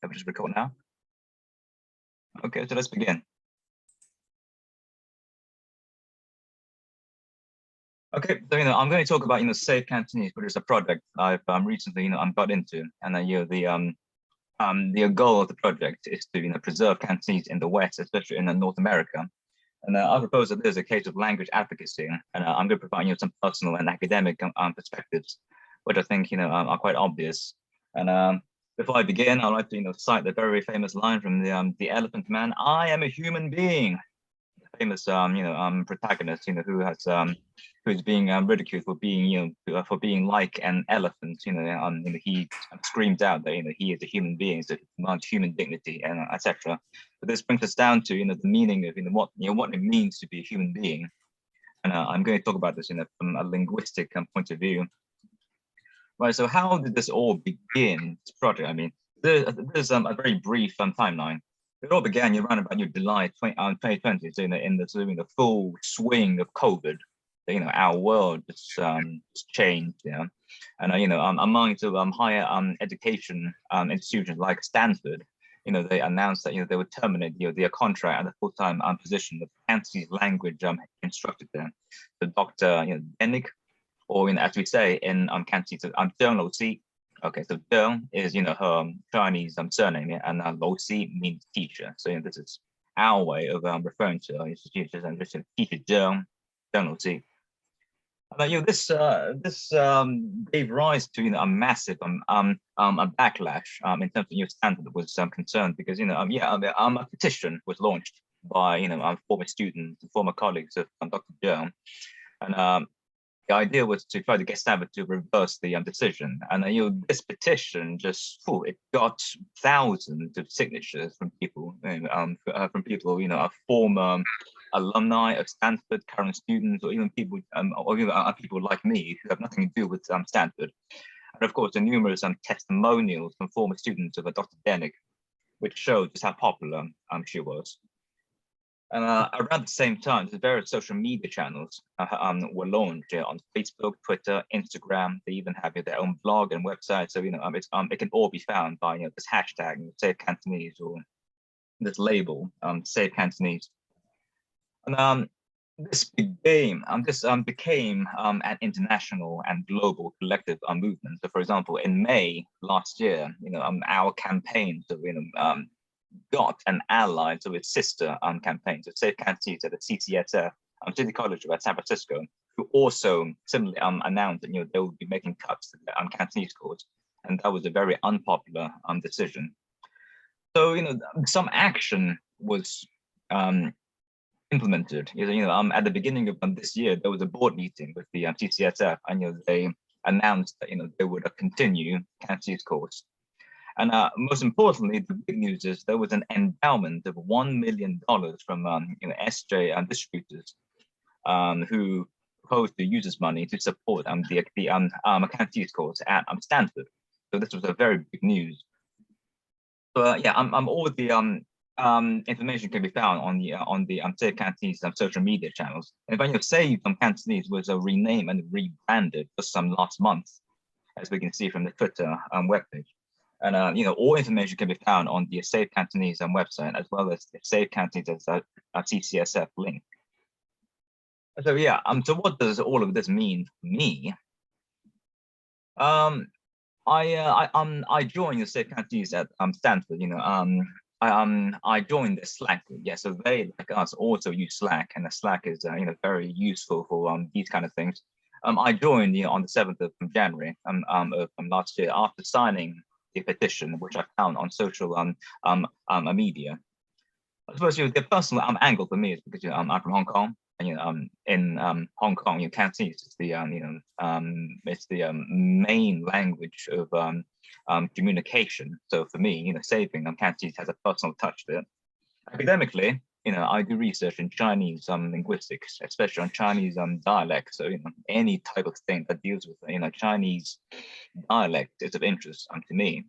Can we just record now? Okay, so let's begin. Okay, so I'm going to talk about Safe Cantonese, which is a project I've recently got into, and the goal of the project is to preserve Cantonese in the West, especially in North America. And I propose that there's a case of language advocacy, and I'm going to provide some personal and academic perspectives, which I think are quite obvious. And before I begin, I'd like to cite the very famous line from the Elephant Man: "I am a human being." The famous protagonist who's being ridiculed for being like an elephant. He screams out that he is a human being, so he demands human dignity, and etc. But this brings us down to the meaning of what it means to be a human being, and I'm going to talk about this from a linguistic point of view. Right. So how did this all begin? This project. I mean, there's a very brief timeline. It all began around about July 2020, so in the full swing of COVID. Our world just changed, and among higher education institutions like Stanford, they announced that they would terminate their contract at the full-time position of Cantonese language instructor there. So Dr. Denik, or as we say in Cantonese, Zheng Lo Si. Okay, so Zheng is her Chinese surname, and Lo Si means teacher. So this is our way of referring to her teachers, and just teacher Zheng Lo Si. This gave rise to a massive a backlash in terms of Stanford was concerned, because a petition was launched by former students and former colleagues of Dr. Zheng, and the idea was to try to get Stanford to reverse the decision. And this petition it got thousands of signatures from people, former alumni of Stanford, current students, or even people, people like me who have nothing to do with Stanford. And of course, the numerous testimonials from former students of Dr. Denik, which showed just how popular she was. And around the same time, the various social media channels were launched on Facebook, Twitter, Instagram. They even have their own blog and website. So it can all be found by this hashtag Save Cantonese, or this label Save Cantonese. And this became an international and global collective movement. So, for example, in May last year, our campaign, so got an ally to its sister campaign, so Safe Cantonese at the CCSF, City College of San Francisco, who also similarly announced that they would be making cuts to the Cantonese course, and that was a very unpopular decision. So some action was implemented. At the beginning of this year, there was a board meeting with the CCSF, and they announced that they would continue Cantonese course. And most importantly, the big news is there was an endowment of $1 million from SJ distributors who proposed to use this money to support the Cantonese course at Stanford. So this was a very big news. So all the information can be found on the Safe Cantonese social media channels. And if I Save Cantonese was renamed and rebranded just last month, as we can see from the Twitter webpage. And all information can be found on the Safe Cantonese website, as well as the Safe Cantonese CCSF link. So so what does all of this mean for me? I joined the Safe Cantonese at Stanford. I joined the Slack group. Yeah, so they, like us, also use Slack, and the Slack is very useful for these kind of things. I joined on the 7th of January of last year, after signing the petition, which I found on social media. I suppose the personal angle for me is because I'm from Hong Kong, and in Hong Kong, Cantonese is the it's the main language of communication. So for me, saving Cantonese has a personal touch to it. Academically, I do research in Chinese linguistics, especially on Chinese dialects. So any type of thing that deals with Chinese dialect is of interest to me.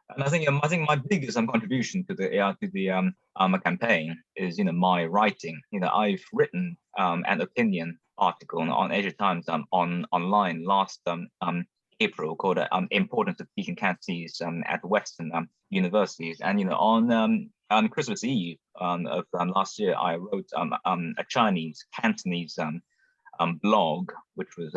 And I think my biggest contribution to the campaign is my writing. I've written an opinion article on Asia Times online last April called "Importance of Teaching Cantonese at Western universities." And on Christmas Eve of last year, I wrote a Chinese Cantonese blog, which was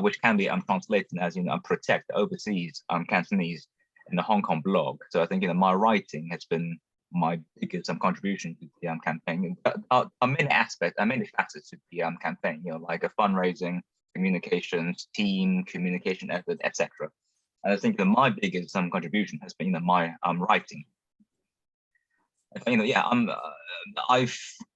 which can be translated as protect overseas Cantonese in the Hong Kong blog. So I think my writing has been my biggest contribution to the campaign. There are many aspects and many facets to the campaign, like a fundraising, communications, team, communication effort, etc. And I think that my biggest contribution has been my writing. Yeah, I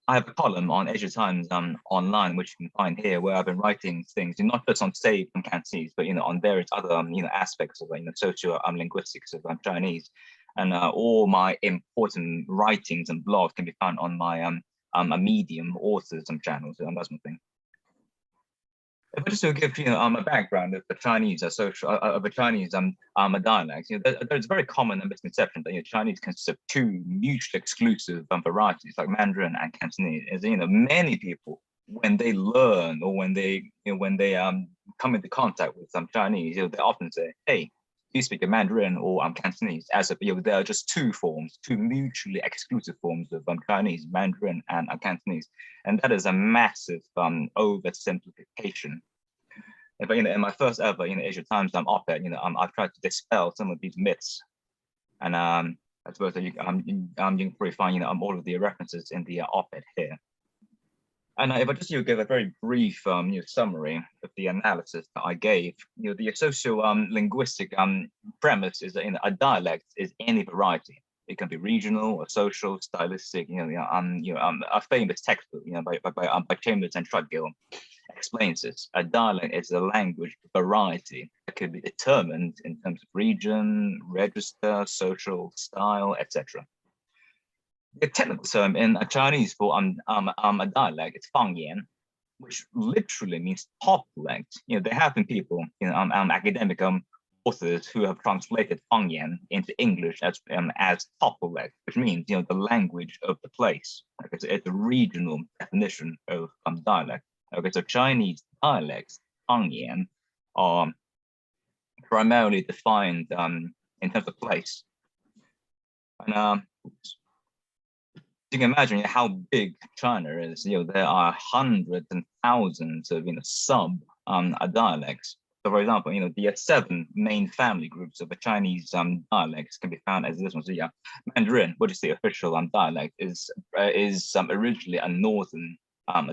have a column on Asia Times online, which you can find here, where I've been writing things, not just on say Cantonese, but on various other aspects of socio-linguistics of Chinese, and all my important writings and blogs can be found on my a Medium authors channel. So that's one thing. If I just to give a background of the Chinese of a Chinese a dialect, there's a very common misconception that Chinese consists of two mutually exclusive varieties like Mandarin and Cantonese. As many people, when they learn or when they come into contact with some Chinese, they often say, "Hey, do you speak a Mandarin or Cantonese?" As if there are just two mutually exclusive forms of Chinese, Mandarin and Cantonese, and that is a massive oversimplification. But in my first ever Asia Times op-ed, I've tried to dispel some of these myths, and I suppose that you can probably find all of the references in the op-ed here. And if I just give a very brief summary of the analysis that I gave, the socio-linguistic premise is that a dialect is any variety. It can be regional or social, stylistic. A famous textbook, by Chambers and Trudgill explains this. A dialect is a language variety that could be determined in terms of region, register, social style, etc. The technical term in Chinese for a dialect is fangyan, which literally means top length. There have been people, academic authors who have translated fangyan into English as top length, which means the language of the place. Okay, so it's a regional definition of dialect. Okay, so Chinese dialects, fangyan, are primarily defined in terms of place. And you can imagine how big China is. There are hundreds and thousands of sub dialects. So, for example, the 7 main family groups of the Chinese dialects can be found as this one. So, yeah, Mandarin, which is the official dialect, is originally a northern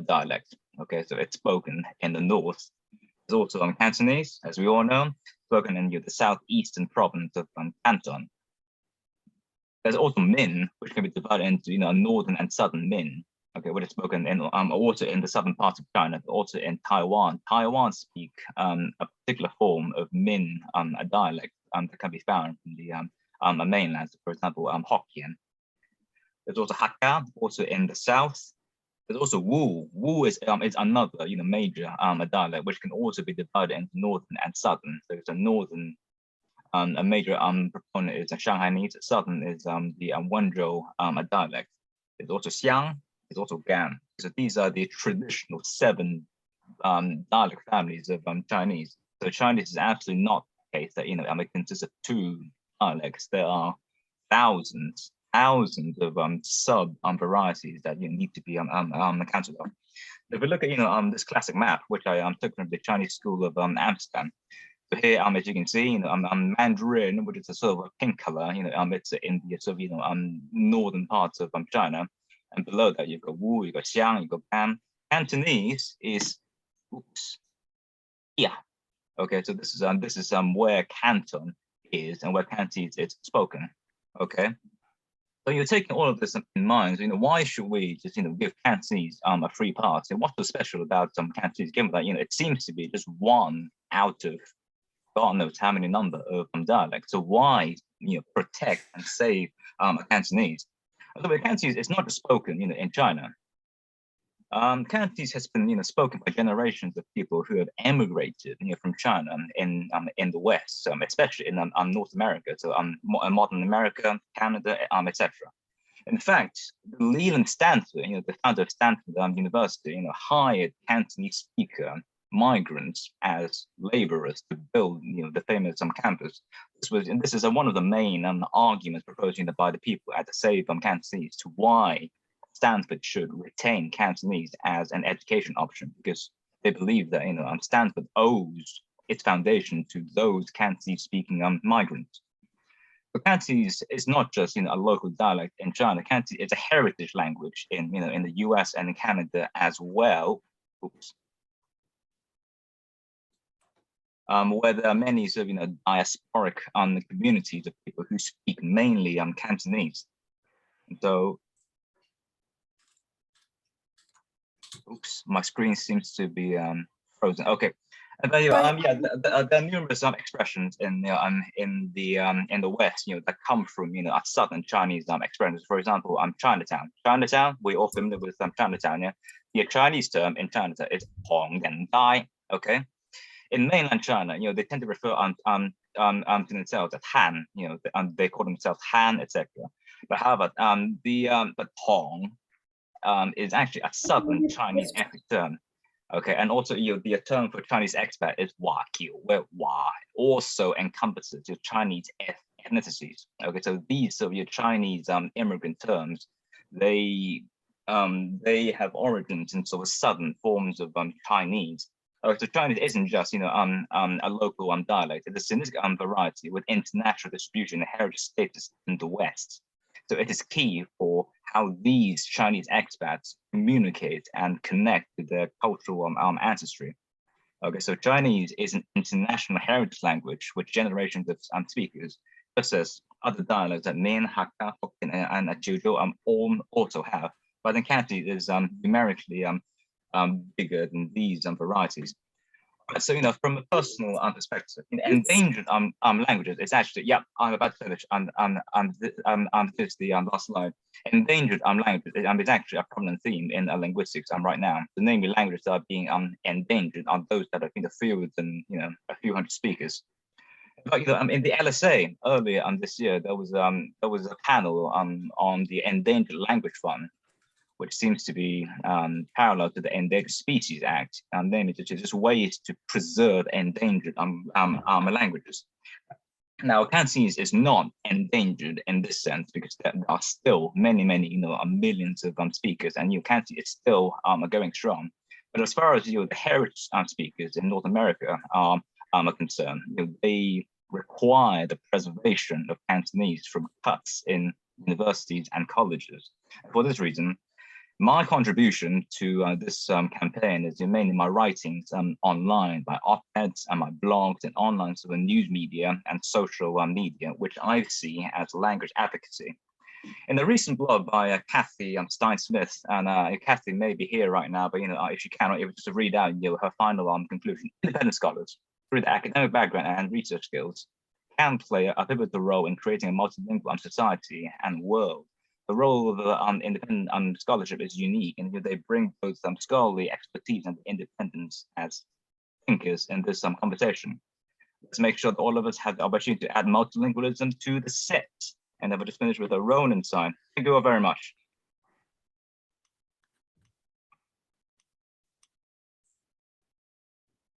dialect. Okay, so it's spoken in the north. There's also Cantonese, as we all know, spoken in the southeastern province of Canton. There's also Min, which can be divided into northern and southern Min. Okay, which is spoken in also in the southern part of China, but also in Taiwan. Taiwan speak a particular form of Min, a dialect that can be found in the mainland. For example, Hokkien. There's also Hakka, also in the south. There's also Wu. Wu is another major dialect, which can also be divided into northern and southern. So it's a northern. A major proponent is Shanghainese. Southern is the Wenzhou dialect. There's also Xiang. There's also Gan. So these are the traditional 7 dialect families of Chinese. So Chinese is absolutely not the case that it consists of 2 dialects. There are thousands of sub varieties that need to be accounted of. If we look at this classic map, which I took from the Chinese School of Amsterdam. So here, as you can see, Mandarin, which is a sort of a pink color, it's in the sort of northern parts of China, and below that you've got Wu, you've got Xiang, you've got Pan. Cantonese is, yeah, okay. So this is where Canton is and where Cantonese is spoken. Okay, so you're taking all of this in mind. So, why should we just give Cantonese a free pass? And what's so special about Cantonese, given that it seems to be just one out of God knows how many number of dialects. So why protect and save Cantonese? Although Cantonese is not just spoken in China. Cantonese has been spoken by generations of people who have emigrated from China in the West, especially in North America, so modern America, Canada, etc. In fact, Leland Stanford, the founder of Stanford University, hired Cantonese speaker migrants as laborers to build, the famous campus. This is one of the main arguments proposed by the people at the Save Cantonese to why Stanford should retain Cantonese as an education option, because they believe that Stanford owes its foundation to those Cantonese-speaking migrants. But Cantonese is not just a local dialect in China. Cantonese is a heritage language in in the US and in Canada as well. Oops. Where there are many sort of diasporic communities of people who speak mainly Cantonese. So, oops, my screen seems to be frozen. Okay. And then, yeah, there are numerous expressions in the West, that come from southern Chinese expressions. For example, Chinatown. Chinatown, we're all familiar with Chinatown. Yeah, the Chinese term in Chinatown is Hong and Dai. Okay, in mainland China, they tend to refer to themselves as Han. They call themselves Han, etc. But however, but Hong is actually a southern Chinese ethnic term. Okay, and also the term for Chinese expat is Wa Qiu, where Wa also encompasses your Chinese ethnicities. Okay, so these sort of your Chinese immigrant terms, they have origins in sort of southern forms of Chinese. So Chinese isn't just a local dialect; it's a significant variety with international distribution and heritage status in the West. So it is key for how these Chinese expats communicate and connect with their cultural ancestry. Okay, so Chinese is an international heritage language with generations of speakers, just as other dialects that Min, Hakka, Hokkien, and Jiuzhou all also have. But then Cantonese is numerically bigger than these varieties. So from a personal perspective, endangered languages, it's actually, yeah, I'm about to finish. This is the last slide. Endangered languages is actually a prominent theme in linguistics right now. The namely languages that are being endangered are those that have fewer than a few hundred speakers. But in the LSA earlier this year, there was a panel on the Endangered Language Fund, which seems to be parallel to the Endangered Species Act, namely just ways to preserve endangered languages. Now, Cantonese is not endangered in this sense because there are still many, millions of speakers, and Cantonese is still going strong. But as far as the heritage speakers in North America are concerned, they require the preservation of Cantonese from cuts in universities and colleges. For this reason, my contribution to this campaign is mainly my writings online, by op-eds and my blogs and online sort of news media and social media, which I see as language advocacy. In a recent blog by Kathy Stein-Smith, and Kathy may be here right now, but if she cannot, it was just to read out her final conclusion. Independent scholars, through their academic background and research skills, can play a pivotal role in creating a multilingual society and world. The role of independent scholarship is unique, and they bring both scholarly expertise and independence as thinkers in this conversation. Let's make sure that all of us have the opportunity to add multilingualism to the set. And I will just finish with a Ronin sign. Thank you all very much.